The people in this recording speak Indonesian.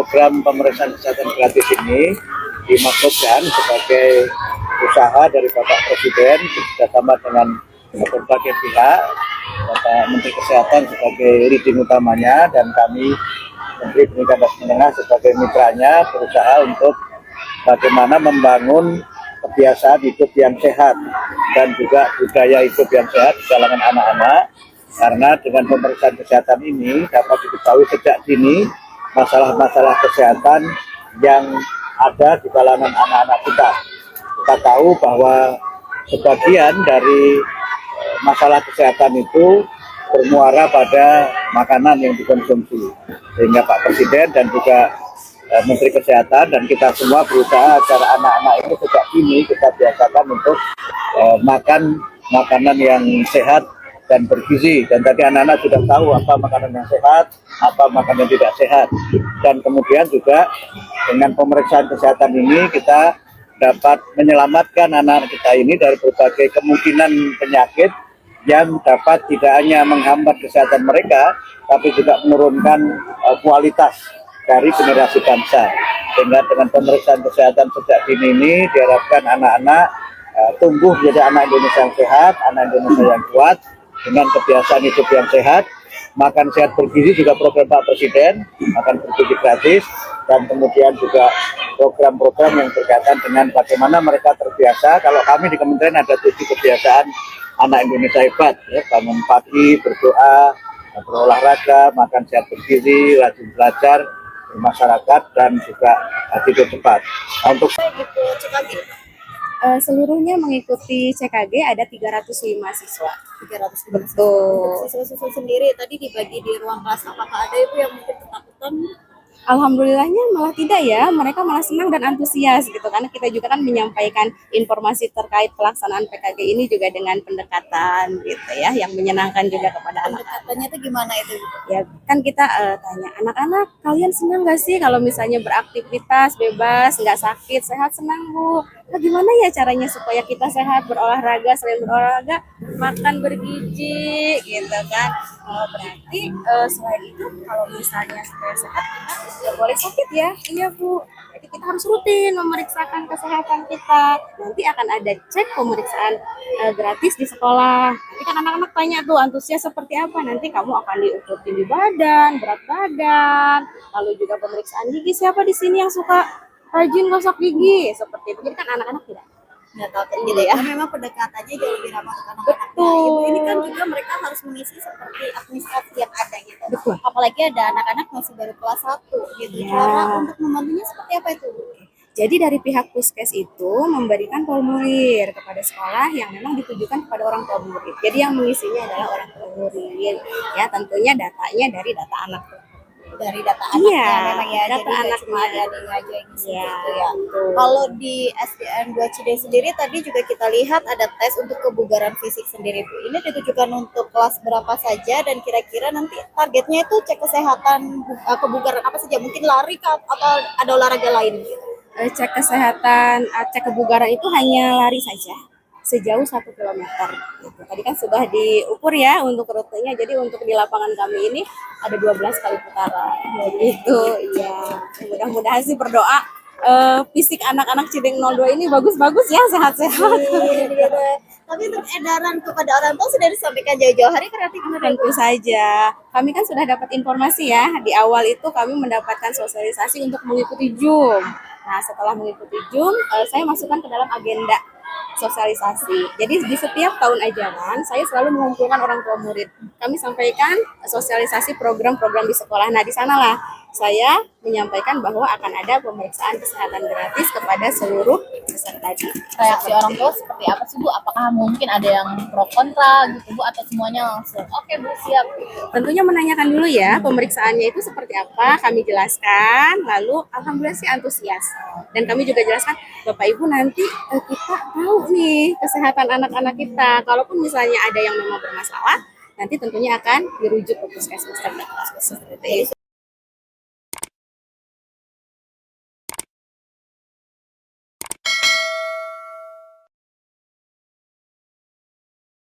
program pemeriksaan kesehatan gratis ini dimaksudkan sebagai usaha dari Bapak Presiden bersama dengan berbagai pihak, Bapak Menteri Kesehatan sebagai leading utamanya dan kami Menteri Pendidikan dan Menengah sebagai mitranya berusaha untuk bagaimana membangun kebiasaan hidup yang sehat dan juga budaya hidup yang sehat di kalangan anak-anak, karena dengan pemeriksaan kesehatan ini dapat diketahui sejak dini masalah-masalah kesehatan yang ada di kalangan anak-anak kita. Kita tahu bahwa sebagian dari masalah kesehatan itu bermuara pada makanan yang dikonsumsi, sehingga Pak Presiden dan juga Menteri Kesehatan dan kita semua berusaha agar anak-anak ini sejak dini kita biasakan untuk makan makanan yang sehat dan bergizi. Dan tadi anak-anak sudah tahu apa makanan yang sehat, apa makanan yang tidak sehat. Dan kemudian juga dengan pemeriksaan kesehatan ini kita dapat menyelamatkan anak-anak kita ini dari berbagai kemungkinan penyakit yang dapat tidak hanya menghambat kesehatan mereka, tapi juga menurunkan kualitas dari generasi bangsa. Sehingga dengan pemeriksaan kesehatan sejak dini ini diharapkan anak-anak tumbuh menjadi anak Indonesia yang sehat, anak Indonesia yang kuat dengan kebiasaan hidup yang sehat. Makan sehat bergizi juga program Pak Presiden, makan bergizi gratis, dan kemudian juga program-program yang berkaitan dengan bagaimana mereka terbiasa. Kalau kami di kementerian ada 7 kebiasaan anak Indonesia hebat, ya, bangun pagi, berdoa, berolahraga, makan sehat bergizi, rajin belajar, bermasyarakat, dan juga tidur cepat. Nah, untuk seluruhnya mengikuti CKG ada 305 siswa. 300 Betul. Untuk siswa-siswa sendiri tadi dibagi di ruang kelas, apakah ada itu yang mungkin ketakutan? Alhamdulillahnya malah tidak ya, mereka malah senang dan antusias gitu, karena kita juga kan menyampaikan informasi terkait pelaksanaan PKG ini juga dengan pendekatan gitu ya, yang menyenangkan juga kepada anak. Pendekatannya itu gimana itu? Ya kan kita tanya, anak-anak kalian senang gak sih kalau misalnya beraktivitas bebas, nggak sakit, sehat? Senang Bu. Nah, gimana ya caranya supaya kita sehat, berolahraga, selain berolahraga makan bergizi gitu kan. Berarti selain itu kalau misalnya supaya sehat kita nggak boleh sakit ya. Iya Bu, jadi kita harus rutin memeriksakan kesehatan kita. Nanti akan ada cek pemeriksaan gratis di sekolah. Nanti kan anak-anak tanya tuh antusias seperti apa, nanti kamu akan diukur tinggi badan, berat badan, lalu juga pemeriksaan gigi. Siapa di sini yang suka rajin gosok gigi seperti itu? Jadi kan anak-anak tidak Tahu gitu ya. Memang pendekatannya jauh lebih ramah untuk anak-anak. Betul. Ibu ini kan juga mereka harus mengisi seperti administrasi yang ada gitu. Betul. Apalagi ada anak-anak masih baru kelas 1 gitu. Ya. Cara untuk membantunya seperti apa itu? Jadi dari pihak Puskes itu memberikan formulir kepada sekolah yang memang ditujukan kepada orang tua murid. Jadi yang mengisinya adalah orang tua murid. Ya tentunya datanya dari data anak. Dari data anaknya Iya, memang ya, data jadi nggak anaknya. cuma adik-adik aja yang ngisi Iya, gitu ya. betul. Kalau di SDN 2 Cideng sendiri tadi juga kita lihat ada tes untuk kebugaran fisik sendiri Bu. Ini ditujukan untuk kelas berapa saja dan kira-kira nanti targetnya itu cek kesehatan kebugaran apa saja? Mungkin lari atau ada olahraga lain gitu. Cek kesehatan, cek kebugaran itu hanya lari saja sejauh 1 kilometer. Gitu. Tadi kan sudah diukur ya untuk rutenya, jadi untuk di lapangan kami ini ada 12 kali putaran. Gitu, iya. Mudah-mudahan sih berdoa fisik anak-anak Cideng 02 ini bagus-bagus ya, sehat-sehat. Tapi untuk edaran kepada orang tua sudah disampaikan jauh-jauh hari berarti gimana? Tentu saja. Kami kan sudah dapat informasi ya. Di awal itu kami mendapatkan sosialisasi untuk mengikuti Zoom. Nah, setelah mengikuti Zoom, saya masukkan ke dalam agenda sosialisasi. Jadi di setiap tahun ajaran, saya selalu mengumpulkan orang tua murid. Kami sampaikan sosialisasi program-program di sekolah. Nah, di sanalah saya menyampaikan bahwa akan ada pemeriksaan kesehatan gratis kepada seluruh peserta. Reaksi orang tua seperti apa sih Bu? Apakah mungkin ada yang pro kontra gitu Bu, atau semuanya langsung oke Bu, siap? Tentunya menanyakan dulu ya pemeriksaannya itu seperti apa, kami jelaskan, lalu alhamdulillah sih antusias. Dan kami juga jelaskan, Bapak Ibu nanti kita tahu nih kesehatan anak-anak kita. Kalaupun misalnya ada yang memang bermasalah, nanti tentunya akan dirujuk ke puskesmas terdekat.